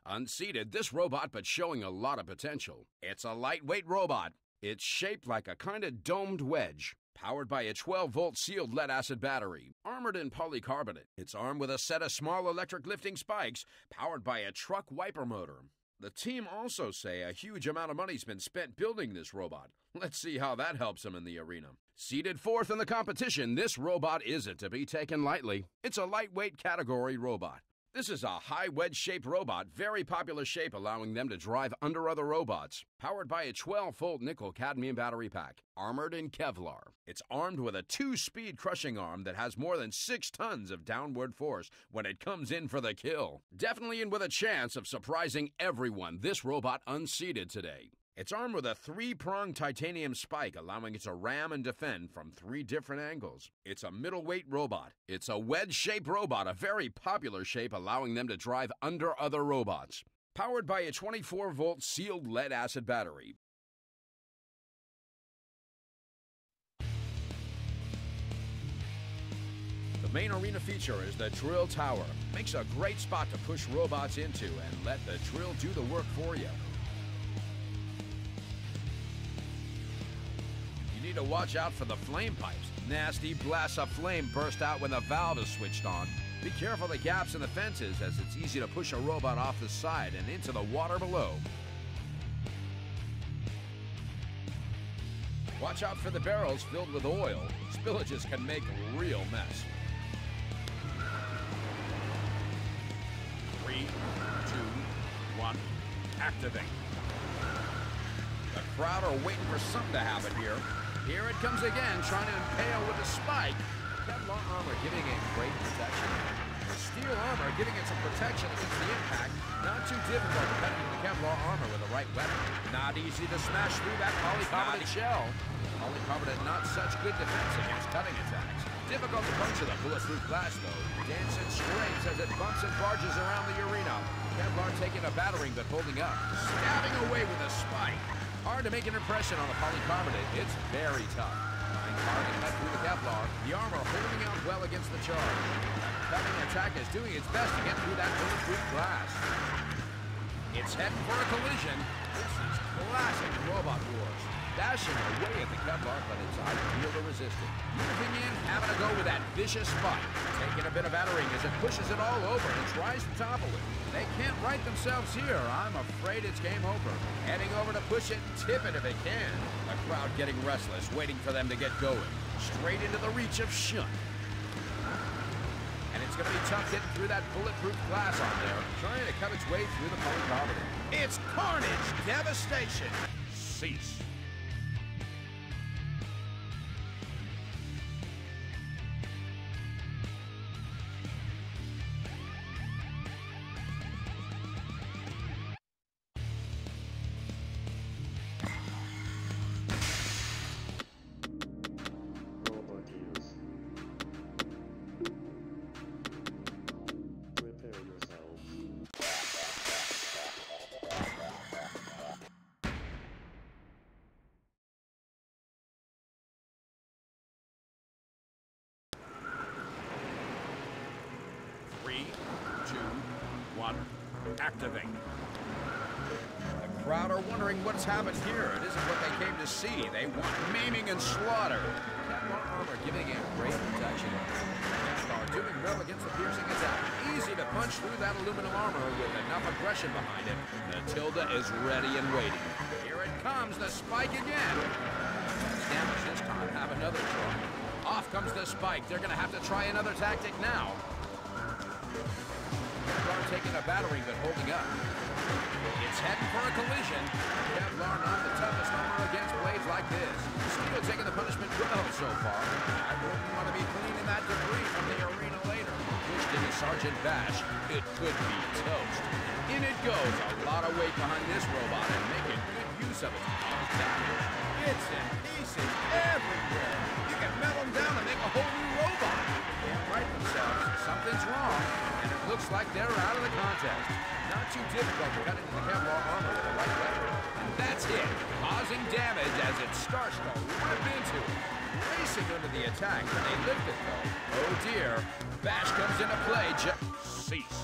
Unseated, this robot but showing a lot of potential. It's a lightweight robot. It's shaped like a kind of domed wedge. Powered by a 12-volt sealed lead-acid battery, armored in polycarbonate. It's armed with a set of small electric lifting spikes, powered by a truck wiper motor. The team also say a huge amount of money's been spent building this robot. Let's see how that helps them in the arena. Seated fourth in the competition, this robot isn't to be taken lightly. It's a lightweight category robot. This is a high wedge-shaped robot, very popular shape, allowing them to drive under other robots. Powered by a 12-volt nickel-cadmium battery pack, armored in Kevlar. It's armed with a 2-speed crushing arm that has more than 6 tons of downward force when it comes in for the kill. Definitely in with a chance of surprising everyone, this robot unseated today. It's armed with a 3-pronged titanium spike, allowing it to ram and defend from 3 different angles. It's a middleweight robot. It's a wedge-shaped robot, a very popular shape, allowing them to drive under other robots. Powered by a 24-volt sealed lead-acid battery. The main arena feature is the drill tower. Makes a great spot to push robots into and let the drill do the work for you. You need to watch out for the flame pipes. Nasty blasts of flame burst out when the valve is switched on. Be careful of the gaps in the fences, as it's easy to push a robot off the side and into the water below. Watch out for the barrels filled with oil. Spillages can make a real mess. 3, 2, 1, activate. The crowd are waiting for something to happen here. Here it comes again, trying to impale with a spike. Kevlar armor giving it great protection. The steel armor giving it some protection against the impact. Not too difficult depending on the Kevlar armor with the right weapon. Not easy to smash through that polycarbonate shell. Polycarbonate not such good defense against cutting attacks. Difficult to puncture the bulletproof glass though. Dance and scrapes as it bumps and barges around the arena. Kevlar taking a battering but holding up. Stabbing away with a spike. Hard to make an impression on the polycarbonate. It's very tough. Carving that through the Kevlar. The armor holding out well against the charge. The cutting attack is doing its best to get through that bulletproof glass. It's heading for a collision. This is classic Robot Wars. Dashing away at the Kevlar, but it's ideal to resist it. Moving in, having to go with that vicious spike. Taking a bit of battering as it pushes it all over and tries to topple it. They can't right themselves here. I'm afraid it's game over. Heading over to push it and tip it if it can. The crowd getting restless, waiting for them to get going. Straight into the reach of Shunt. And it's going to be tough getting through that bulletproof glass on there, trying to cut its way through the polycarbonate. It's carnage, devastation. Cease. Activate. The crowd are wondering what's happened here. It isn't what they came to see. They want maiming and slaughter. Kevlar armor giving it great protection. Kevlar doing well against the piercing attack. Easy to punch through that aluminum armor with enough aggression behind it. Matilda is ready and waiting. Here it comes, the spike again. That's damage this time. Have another try. Off comes the spike. They're going to have to try another tactic now. Kevlar taking a battering but holding up. It's heading for a collision. Kevlar not the toughest armor against blades like this. Steel taking the punishment well so far. I wouldn't want to be cleaning that debris from the arena later. Pushed into Sergeant Bash. It could be toast. In it goes. A lot of weight behind this robot and making good use of its damage. It's in pieces everywhere. You can melt them down and make a whole new robot. They can't right themselves. Something's wrong. And it looks like they're out of the contest. Not too difficult to cut into the Kevlar armor with the right weapon. And that's it, causing damage as it starts to rip into it. Racing into the attack, and they lift it though. Oh dear, Bash comes into play. Cease.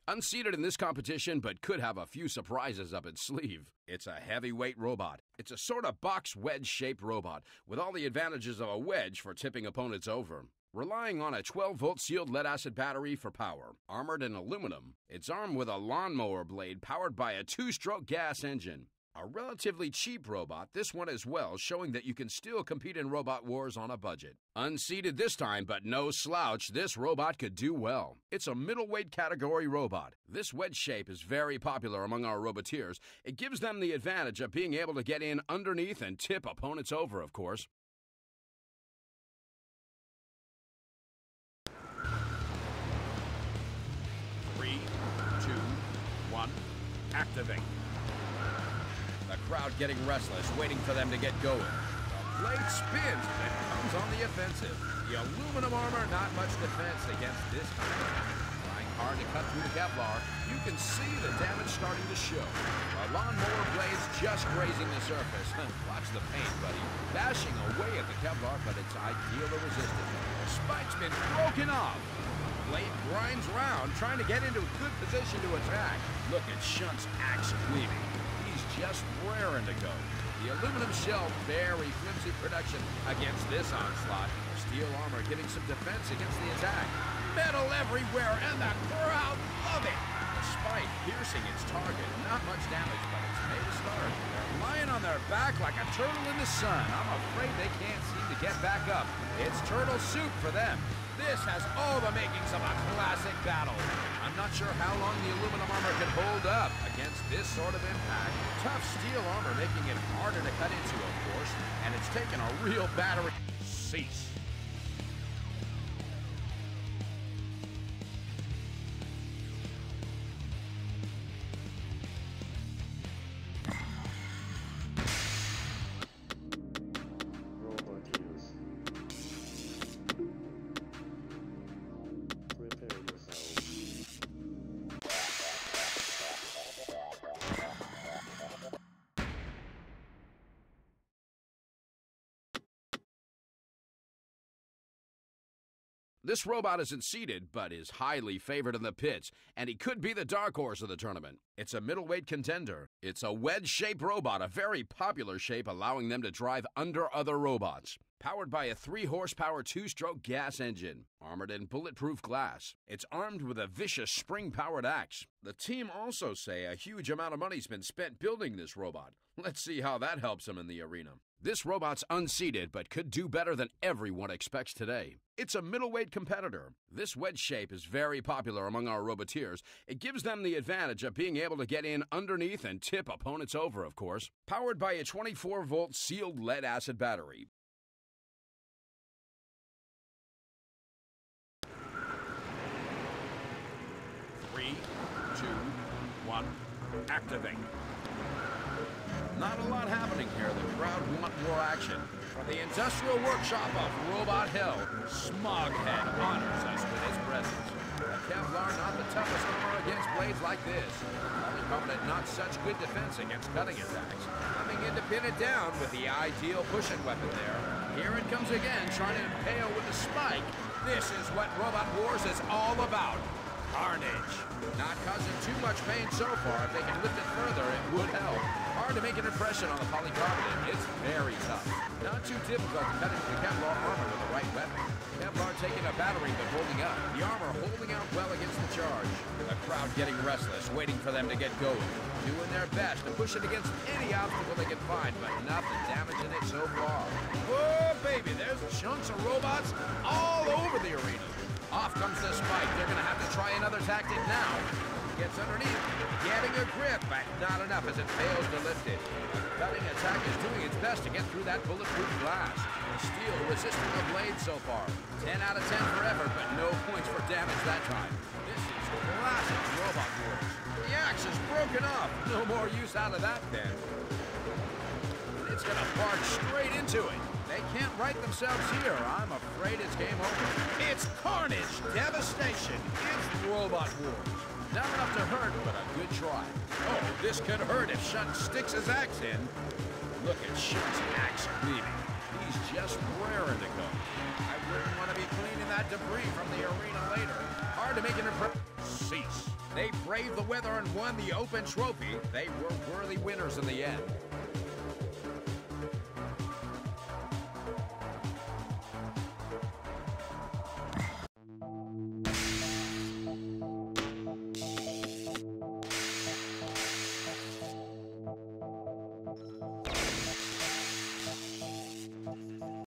Unseated in this competition, but could have a few surprises up its sleeve. It's a heavyweight robot. It's a sort of box wedge-shaped robot, with all the advantages of a wedge for tipping opponents over. Relying on a 12-volt sealed lead-acid battery for power. Armored in aluminum, it's armed with a lawnmower blade powered by a 2-stroke gas engine. A relatively cheap robot, this one as well, showing that you can still compete in Robot Wars on a budget. Unseated this time, but no slouch, this robot could do well. It's a middleweight category robot. This wedge shape is very popular among our roboteers. It gives them the advantage of being able to get in underneath and tip opponents over, of course. Three, two, one, activate. The crowd getting restless, waiting for them to get going. The blade spins and comes on the offensive. The aluminum armor, not much defense against this kind of attack. Trying hard to cut through the Kevlar, you can see the damage starting to show. The lawnmower blades just grazing the surface. Watch the paint, buddy. Bashing away at the Kevlar, but it's ideal to resist it. The spike's been broken off. Blade grinds round, trying to get into a good position to attack. Look at Shunt's axe weaving. Just raring to go. The aluminum shell, very flimsy production against this onslaught. Steel armor giving some defense against the attack. Metal everywhere, and the crowd love it. The spike piercing its target. Not much damage, but it's made a start. They're lying on their back like a turtle in the sun. I'm afraid they can't seem to get back up. It's turtle soup for them. This has all the makings of a classic battle. I'm not sure how long the aluminum armor can hold up against this sort of impact. Tough steel armor making it harder to cut into, of course, and it's taken a real battery. Cease. This robot isn't seated, but is highly favored in the pits, and he could be the dark horse of the tournament. It's a middleweight contender. It's a wedge-shaped robot, a very popular shape, allowing them to drive under other robots. Powered by a 3-horsepower 2-stroke gas engine, armored in bulletproof glass. It's armed with a vicious spring-powered axe. The team also say a huge amount of money's been spent building this robot. Let's see how that helps them in the arena. This robot's unseated, but could do better than everyone expects today. It's a middleweight competitor. This wedge shape is very popular among our roboteers. It gives them the advantage of being able to get in underneath and tip opponents over, of course. Powered by a 24-volt sealed lead-acid battery. Three, two, one, activate. Not a lot happening here. The crowd want more action. From the industrial workshop of Robot Hell, Smoghead honors us with his presence. The Kevlar not the toughest armor against blades like this. Polycarbonate not such good defense against cutting attacks. Coming in to pin it down with the ideal pushing weapon there. Here it comes again, trying to impale with the spike. This is what Robot Wars is all about. Carnage. Not causing too much pain so far. If they can lift it further, it would help. Hard to make an impression on the polycarbonate. It's very tough. Not too difficult to cut into the Kevlar armor with the right weapon. Kevlar taking a battery but holding up. The armor holding out well against the charge. The crowd getting restless, waiting for them to get going. Doing their best to push it against any obstacle they can find, but nothing damaging it so far. Whoa, baby, there's chunks of robots all over the arena. Off comes the spike. They're going to have to try another tactic now. Gets underneath, getting a grip, but not enough as it fails to lift it. The cutting attack is doing its best to get through that bulletproof glass. The steel resisting the blade so far. 10 out of 10 for effort, but no points for damage that time. This is classic Robot Wars. The axe is broken off. No more use out of that then. It's going to barge straight into it. They can't right themselves here. I'm afraid it's game over. It's carnage, devastation. It's Robot Wars. Not enough to hurt, but a good try. Oh, this could hurt if Shunt sticks his axe in. Look at Shunt's axe weaving. He's just raring to go. I wouldn't want to be cleaning that debris from the arena later. Hard to make an impression. Cease. They braved the weather and won the Open Trophy. They were worthy winners in the end.